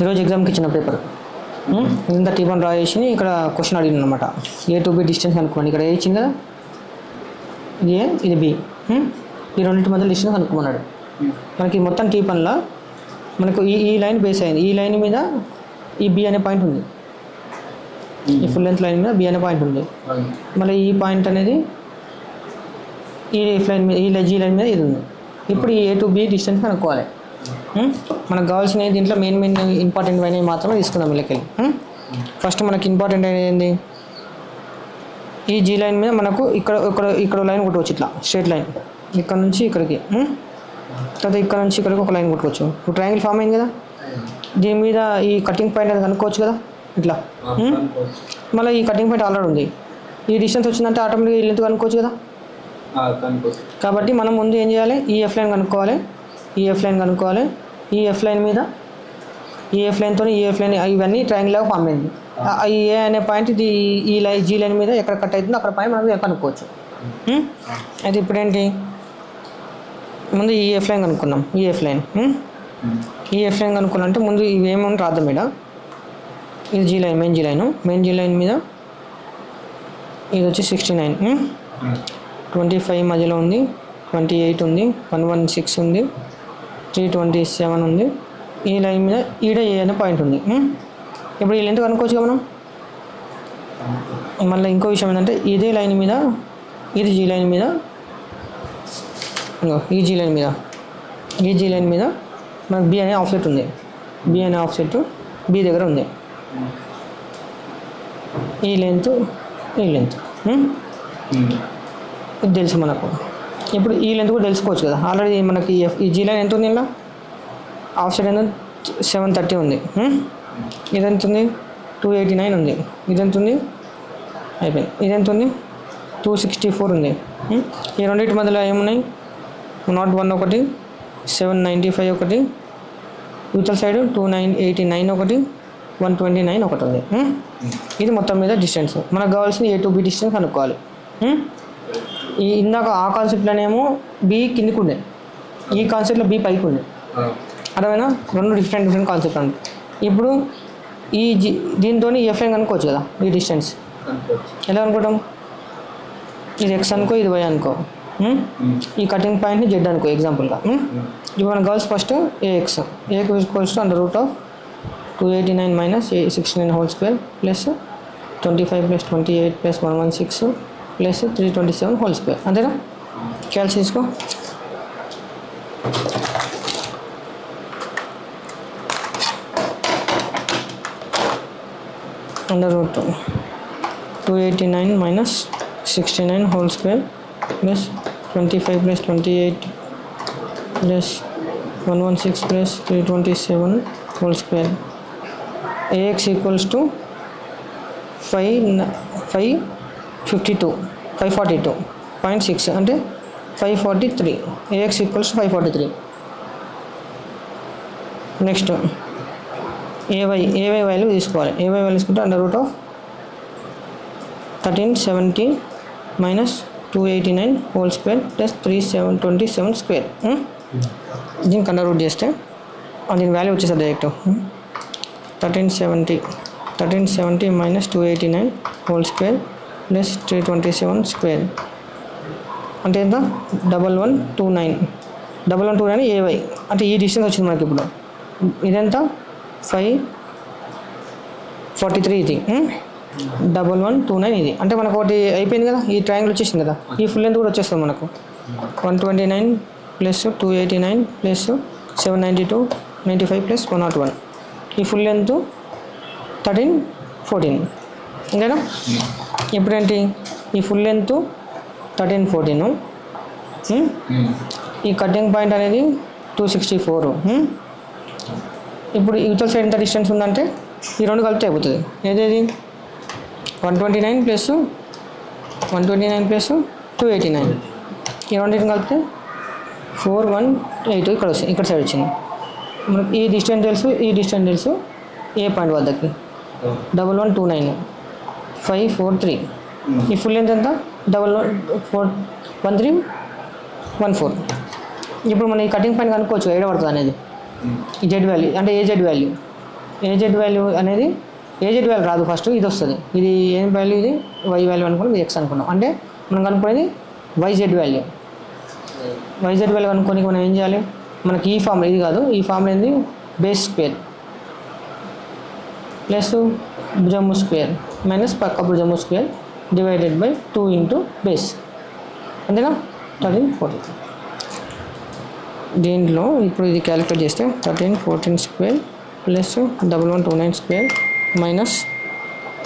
ఈరోజు ఎగ్జామ్కి ఇచ్చిన పేపర్ ఇంత T1 డ్రా చేసి ఇక్కడ క్వశ్చన్ అడిగింది అనమాట. A to B డిస్టెన్స్ కనుక్కోండి. ఇక్కడ ఏ ఇచ్చింది కదా, ఇది ఏ ఇది B. ఈ రెండింటి మధ్య డిస్టెన్స్ కనుక్కోమన్నాడు. మనకి మొత్తం T1లో మనకు ఈ లైన్ బేస్ అయింది. ఈ లైన్ మీద ఈ B అనే పాయింట్ ఉంది. ఈ ఫుల్ లెంత్ లైన్ మీద B అనే పాయింట్ ఉంది. మళ్ళీ ఈ పాయింట్ అనేది ఈ ఎఫ్ లైన్ మీద, ఈ G లైన్ మీద ఇది ఉంది. ఇప్పుడు ఈ A to B డిస్టెన్స్ కనుక్కోవాలి. మనకు కావాల్సినవి దీంట్లో మెయిన్ ఇంపార్టెంట్ అయినవి మాత్రమే తీసుకుందాం వీళ్ళకి. ఫస్ట్ మనకి ఇంపార్టెంట్ అయినది ఏంది, ఈ G లైన్ మీద మనకు ఇక్కడ లైన్ కొట్టవచ్చు, ఇట్లా స్ట్రేట్ లైన్ ఇక్కడ నుంచి ఇక్కడికి, తర్వాత ఇక్కడ నుంచి ఇక్కడికి ఒక లైన్ కొట్టుకోవచ్చు. ఇప్పుడు ట్రయాంగిల్ ఫామ్ అయింది కదా, దీని మీద ఈ కటింగ్ పాయింట్ అనేది కనుక్కోవచ్చు కదా ఇట్లా. మళ్ళీ ఈ కటింగ్ పాయింట్ ఆల్రెడీ ఉంది, ఈ డిస్టెన్స్ వచ్చిందంటే ఆటోమేటిక్గా ఈ లెంత్ కనుక్కోవచ్చు కదా. కాబట్టి మనం ముందు ఏం చేయాలి, ఈ ఎఫ్ లైన్ కనుక్కోవాలి. ఈ ఎఫ్ లైన్ కనుక్కోవాలి. ఈ ఎఫ్ లైన్ మీద ఈ ఎఫ్ లైన్తో ఈ ఎఫ్ లైన్ ఇవన్నీ ట్రయాంగిల్ లాగా ఫామ్ అయింది. ఈ ఏ అనే పాయింట్ ఇది ఈ లైన్ G లైన్ మీద ఎక్కడ కట్ అవుతుందో అక్కడ పాయింట్ మనం కనుక్కోవచ్చు. అయితే ఇప్పుడు ఏంటి, ముందు ఈ ఎఫ్ లైన్ కనుక్కున్నాం. ఈ ఎఫ్ లైన్ కనుక్కున్నాం అంటే ముందు ఇవి ఏమని రాద్దాం. ఇక్కడ ఇది G line, main G line మీద ఇది వచ్చి 69, 25 మధ్యలో ఉంది, 28 ఉంది, 116 ఉంది, 327 ఉంది. ఈ లైన్ మీద ఈడ ఏ అనే పాయింట్ ఉంది. ఇప్పుడు ఈ లెంత్ కనుక్కోవచ్చు మనం. మళ్ళీ ఇంకో విషయం ఏంటంటే ఇదే లైన్ మీద ఇది G లైన్ మీద, ఈ G లైన్ మీద మనకు B అనే ఆఫ్సెట్ ఉంది. B అనే ఆఫ్సెట్ B దగ్గర ఉంది. ఈ లెంత్ ఇది తెలుసు మనకు. ఇప్పుడు ఈ లెంత్ కూడా తెలుసుకోవచ్చు కదా, ఆల్రెడీ మనకి ఈ G లైన్ ఎంత ఉంది, ఇలా ఆఫ్సెట్ ఎంత 730 ఉంది. ఇదెంత ఉంది 289 ఉంది. ఇదెంత ఉంది అయిపోయింది. ఇదెంత ఉంది 264 ఉంది. ఈ రెండింటి మధ్యలో ఏమున్నాయి, 101 ఒకటి, 795 ఒకటి, యూతల సైడ్ 289 ఒకటి, 129 ఒకటి ఉంది. ఇది మొత్తం మీద డిస్టెన్స్. మనకు కావాల్సింది A to B డిస్టెన్స్ కనుక్కోవాలి. ఈ ఇందాక ఆ కాన్సెప్ట్లోనేమో B కిందికి ఉండే, ఈ కాన్సెప్ట్లో B పైకి ఉండే. అర్థమైనా, రెండు డిఫరెంట్ కాన్సెప్ట్ అండి. ఇప్పుడు ఈ దీంతో ఎఫ్ లైన్ కనుక్కోవచ్చు కదా, ఈ డిస్టెన్స్ ఎలా అనుకుంటాం, ఇది X అనుకో, ఇది Y అనుకో, ఈ కటింగ్ పాయింట్ని Z అనుకో ఎగ్జాంపుల్గా. ఇప్పుడు మన girls first AX equals to √289 minus 69 whole square plus 25 plus 28 plus 116 plus 327 whole square. అంతేనా, క్యాల్సి తీసుకో. √289 minus 69 whole square plus 25 plus 28 plus 116 plus 327 whole square. AX equals to 542.6 అంటే 543. AX equals to 543. Next AY value తీసుకోవాలి. AY value తీసుకుంటే √1370 minus 289 whole square plus 327 square. దీనికి under చేస్తే దీని value వచ్చేసి direct 1370 minus 289 whole square plus 327 square అంటే ఎంత 1129 AY అంటే ఈ డిస్టెన్స్ వచ్చింది మనకి. ఇప్పుడు ఇదెంత 543. ఇది 1129. ఇది అంటే మనకు ఒకటి అయిపోయింది కదా, ఈ ట్రయాంగిల్ వచ్చేసింది కదా, ఈ ఫుల్ లెంత్ కూడా వచ్చేస్తుంది మనకు 129 ప్లస్ 289 ప్లస్ 792 95 ప్లస్ 101. ఈ ఫుల్ లెంత్ 1314. ఇంకేనా, ఇప్పుడేంటి ఈ ఫుల్ లెంత్ 1314, ఈ కటింగ్ పాయింట్ అనేది 264. ఇప్పుడు యూతల సైడ్ ఎంత డిస్టెన్స్ ఉందంటే ఈ రెండు కలిపితే అయిపోతుంది. ఏదేది 129 ప్లస్ 289 ఈ రెండింటిని కలిపితే 418 ఇక్కడ వస్తుంది, ఇక్కడ సైడ్ వచ్చింది మనకి. ఈ డిస్టెన్స్ తెలుసు ఏ పాయింట్ వద్దకి 1129 543. ఈ ఫుల్ లెంత్ ఎంత 1314. ఇప్పుడు మనం ఈ కటింగ్ పాయింట్ కనుక్కోవచ్చు ఏడ పడుతుంది అనేది. ఈ జెడ్ వాల్యూ అంటే ఏ జెడ్ వాల్యూ ఏజెడ్ వాల్యూ అనేది ఏజెడ్ వాల్యూ రాదు, ఫస్ట్ ఇది వస్తుంది. ఇది ఏం వాల్యూ, ఇది వై వాల్యూ అనుకున్నాం, ఇది ఎక్స్ అనుకున్నాం. అంటే మనం కనుక్కునేది వైజెడ్ వాల్యూ. వైజెడ్ వాల్యూ కనుక్కొని మనం ఏం చేయాలి, మనకి ఈ ఫార్ములా ఇది కాదు, ఈ ఫార్ములా ఏంది, బేస్ స్క్వేర్ ప్లస్ భుజము స్క్వేర్ మైనస్ పక్క భుజము square divided by 2 into base, అంతేనా 13 14. దీంట్లో ఇప్పుడు ఇది క్యాలిక్యులేట్ చేస్తే 13 14 square plus 1129 square minus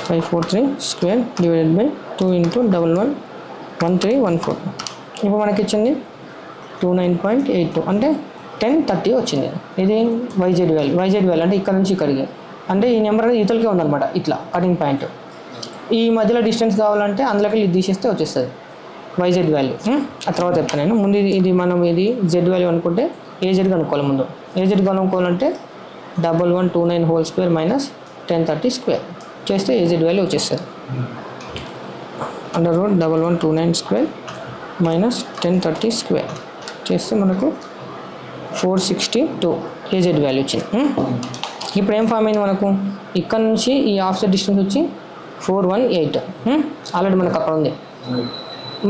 543 square divided by 2 into 111314. ఇప్పుడు మనకి ఇచ్చింది 29.82 అంటే 1030 వచ్చింది. ఇది వైజెడ్ వాల్యూ. వైజెడ్ వాల్యూ అంటే ఇక్కడ నుంచి ఇక్కడికి, అంటే ఈ నెంబర్ అనేది ఇతలకే ఉందన్నమాట, ఇట్లా కటింగ్ పాయింట్. ఈ మధ్యలో డిస్టెన్స్ కావాలంటే అందులోకి ఇది తీసేస్తే వచ్చేస్తుంది వైజెడ్ వాల్యూ. ఆ తర్వాత చెప్తాను నేను. ముందు ఇది మనం ఇది జెడ్ వాల్యూ అనుకుంటే ఏజెడ్ కనుక్కోవాలి. ముందు ఏజెడ్ కనుక్కోవాలంటే 1129 హోల్ స్క్వేర్ మైనస్ 1030 స్క్వేర్ చేస్తే ఏజెడ్ వాల్యూ వచ్చేస్తుంది. Under root 1129 square minus 1030 square చేస్తే మనకు 462 ఏజెడ్ వాల్యూ వచ్చింది. ఇప్పుడు ఏం ఫామ్ అయింది మనకు, ఇక్కడ నుంచి ఈ ఆఫ్సెట్ డిస్టెన్స్ వచ్చి 418 ఆల్రెడీ మనకు అక్కడ ఉంది.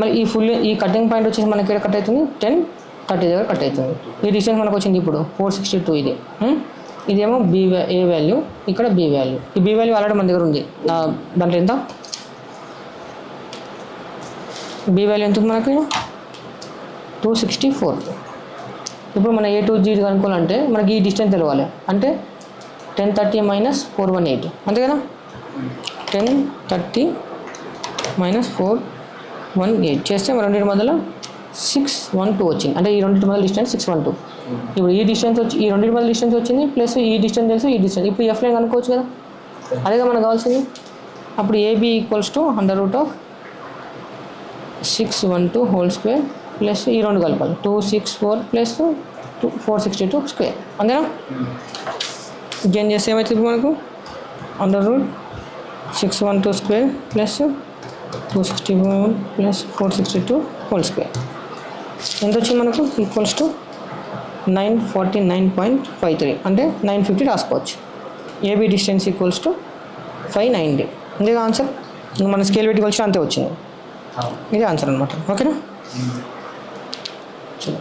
మరి ఈ ఫుల్ ఈ కటింగ్ పాయింట్ వచ్చేసి మనకి ఇక్కడ కట్ అవుతుంది 1030 దగ్గర కట్ అవుతుంది. ఈ డిస్టెన్స్ మనకు వచ్చింది ఇప్పుడు 462. ఇది ఇదేమో ఏ వాల్యూ, ఇక్కడ బి వాల్యూ. ఈ బి వాల్యూ ఆల్రెడీ మన దగ్గర ఉంది. దాంట్లో ఎంత బి వాల్యూ ఎంత ఉంది మనకి 264. ఇప్పుడు మన A to G కనుక్కోవాలంటే మనకి ఈ డిస్టెన్స్ తెలవాలి. అంటే 1030 మైనస్ 418 అంతే కదా. 1030 మైనస్ 418 చేస్తే మన రెండింటి మధ్యలో 612 వచ్చింది. అంటే ఈ రెండింటి మధ్య డిస్టెన్స్ 612. ఇప్పుడు ఈ డిస్టెన్స్ వచ్చి ఈ రెండింటి మధ్య డిస్టెన్స్ వచ్చింది ప్లస్ ఈ డిస్టెన్స్ తెలుసు, ఈ డిస్టెన్స్ ఇప్పుడు ఎఫ్ లైన్ కనుక్కోవచ్చు కదా, అదేగా మనకు కావాల్సింది. అప్పుడు AB equals to under root of 612 whole square plus ఈ రెండు కలపాలి 264 ప్లస్ 462 స్క్వేర్ అంతేనా. గెయిన్ చేస్తే ఏమవుతుంది మనకు under root 612 square plus 264 plus 462 whole square ఎంత వచ్చింది మనకు ఈక్వల్స్ టు 949.53 అంటే 950 రాసుకోవచ్చు. AB డిస్టెన్స్ ఈక్వల్స్ టు 590 ఇదే ఆన్సర్. మన స్కేల్ పెట్టి కొలిచిన అంతే వచ్చింది. ఇదే ఆన్సర్ అనమాట. ఓకేనా. చలో.